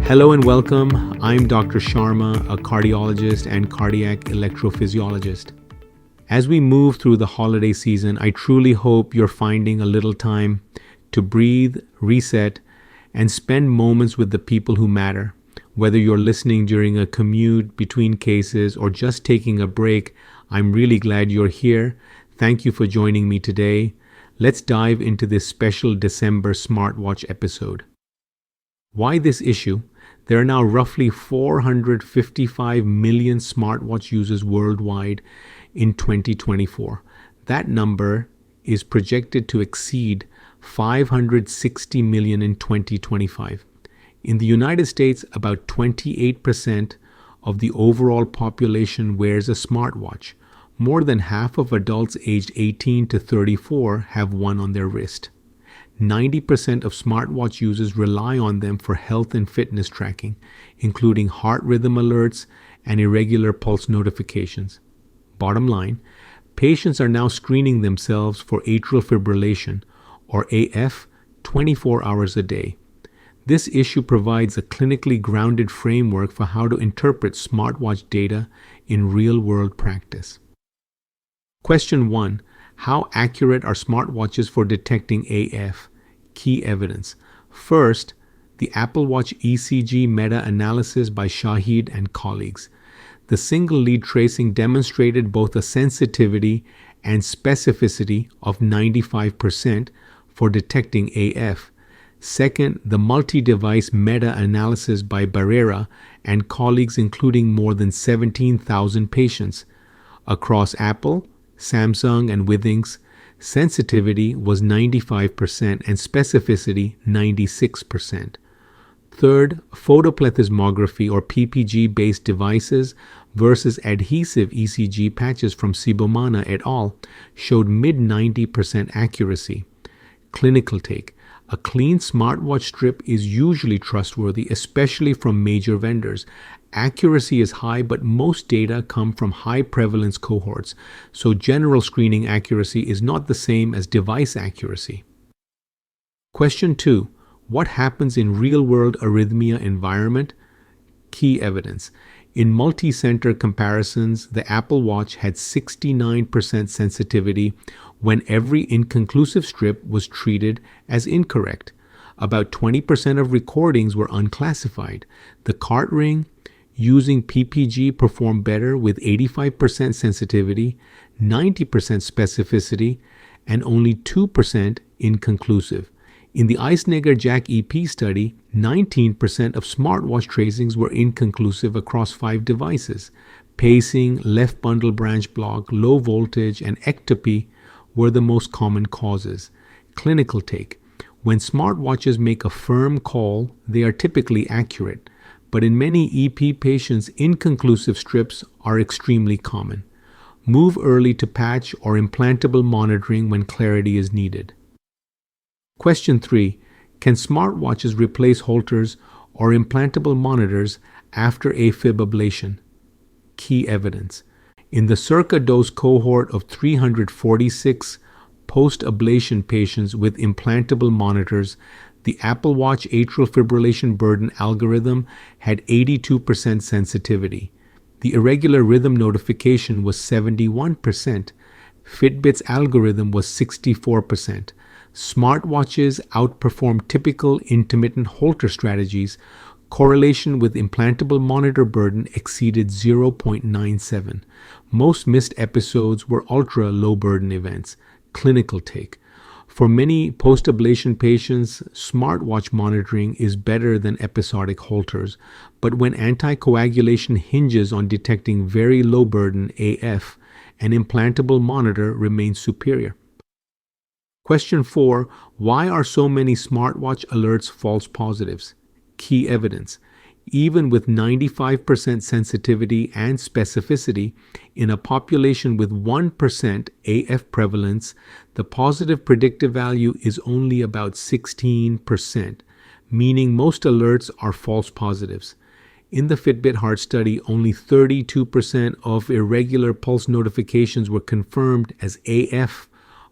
Hello and welcome. I'm Dr. Sharma, a cardiologist and cardiac electrophysiologist. As we move through the holiday season, I truly hope you're finding a little time to breathe, reset, and spend moments with the people who matter. Whether you're listening during a commute between cases or just taking a break, I'm really glad you're here. Thank you for joining me today. Let's dive into this special December smartwatch episode. Why this issue? There are now roughly 455 million smartwatch users worldwide in 2024. That number is projected to exceed 560 million in 2025. In the United States, about 28% of the overall population wears a smartwatch. More than half of adults aged 18 to 34 have one on their wrist. 90% of smartwatch users rely on them for health and fitness tracking, including heart rhythm alerts and irregular pulse notifications. Bottom line, patients are now screening themselves for atrial fibrillation, or AF, 24 hours a day. This issue provides a clinically grounded framework for how to interpret smartwatch data in real-world practice. Question 1. How accurate are smartwatches for detecting AF? Key evidence. First, the Apple Watch ECG meta-analysis by Shahid and colleagues. The single lead tracing demonstrated both a sensitivity and specificity of 95% for detecting AF. Second, the multi-device meta-analysis by Barrera and colleagues, including more than 17,000 patients across Apple, Samsung, and Withings. Sensitivity was 95% and specificity 96%. Third, photoplethysmography or PPG-based devices versus adhesive ECG patches from Sibomana et al. Showed mid-90% accuracy. Clinical take. A clean smartwatch strip is usually trustworthy, especially from major vendors. Accuracy is high, but most data come from high prevalence cohorts, so general screening accuracy is not the same as device accuracy. Question 2. What happens in real-world arrhythmia environment? Key evidence. In multi-center comparisons, the Apple Watch had 69% sensitivity when every inconclusive strip was treated as incorrect. About 20% of recordings were unclassified. The cart ring using PPG performed better with 85% sensitivity, 90% specificity, and only 2% inconclusive. In the Eisneger Jack EP study, 19% of smartwatch tracings were inconclusive across 5 devices. Pacing, left bundle branch block, low voltage, and ectopy were the most common causes. Clinical take. When smartwatches make a firm call, they are typically accurate. But in many EP patients, inconclusive strips are extremely common. Move early to patch or implantable monitoring when clarity is needed. Question 3. Can smartwatches replace Holters or implantable monitors after A-Fib ablation? Key evidence. In the circa dose cohort of 346 post-ablation patients with implantable monitors, the Apple Watch atrial fibrillation burden algorithm had 82% sensitivity. The irregular rhythm notification was 71%. Fitbit's algorithm was 64%. Smartwatches outperformed typical intermittent Holter strategies. Correlation with implantable monitor burden exceeded 0.97. Most missed episodes were ultra-low burden events. Clinical take. For many post-ablation patients, smartwatch monitoring is better than episodic Holters, but when anticoagulation hinges on detecting very low burden AF, an implantable monitor remains superior. Question 4. Why are so many smartwatch alerts false positives? Key evidence. Even with 95% sensitivity and specificity, in a population with 1% AF prevalence, the positive predictive value is only about 16%, meaning most alerts are false positives. In the Fitbit heart study, only 32% of irregular pulse notifications were confirmed as AF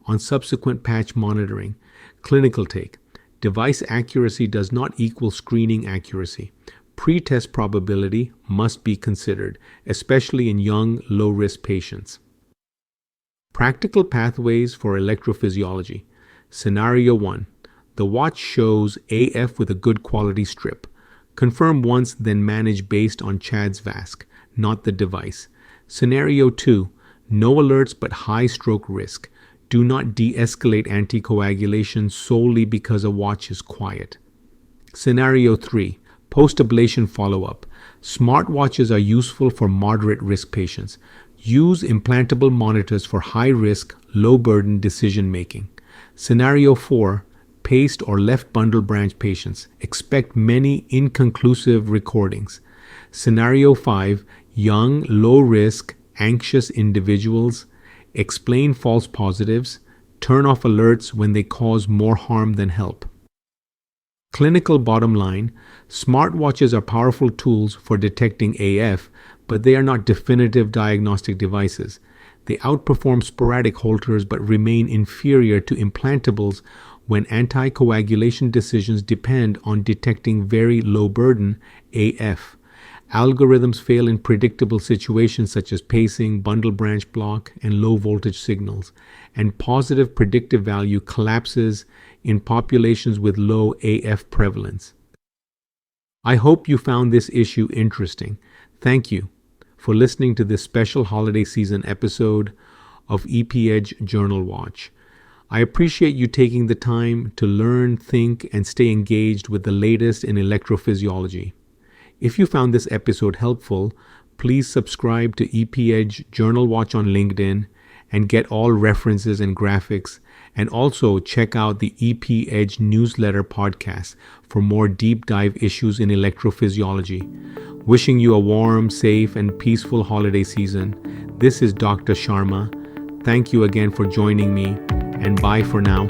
on subsequent patch monitoring. Clinical take. Device accuracy does not equal screening accuracy. Pre-test probability must be considered, especially in young, low-risk patients. Practical pathways for electrophysiology. Scenario 1. The watch shows AF with a good quality strip. Confirm once, then manage based on CHADS VASC, not the device. Scenario 2. No alerts but high stroke risk. Do not de-escalate anticoagulation solely because a watch is quiet. Scenario 3. Post-ablation follow-up. Smartwatches are useful for moderate risk patients. Use implantable monitors for high-risk, low-burden decision-making. Scenario 4. Paced or left bundle branch patients. Expect many inconclusive recordings. Scenario 5. Young, low-risk, anxious individuals. Explain false positives. Turn off alerts when they cause more harm than help. Clinical bottom line, smartwatches are powerful tools for detecting AF, but they are not definitive diagnostic devices. They outperform sporadic Holters but remain inferior to implantables when anticoagulation decisions depend on detecting very low burden AF. Algorithms fail in predictable situations such as pacing, bundle branch block, and low voltage signals, and positive predictive value collapses in populations with low AF prevalence. I hope you found this issue interesting. Thank you for listening to this special holiday season episode of EP-Edge Journal Watch. I appreciate you taking the time to learn, think, and stay engaged with the latest in electrophysiology. If you found this episode helpful, please subscribe to EP-Edge Journal Watch on LinkedIn and get all references and graphics, and also check out the EP-Edge newsletter podcast for more deep dive issues in electrophysiology. Wishing you a warm, safe, and peaceful holiday season. This is Dr. Sharma. Thank you again for joining me, and bye for now.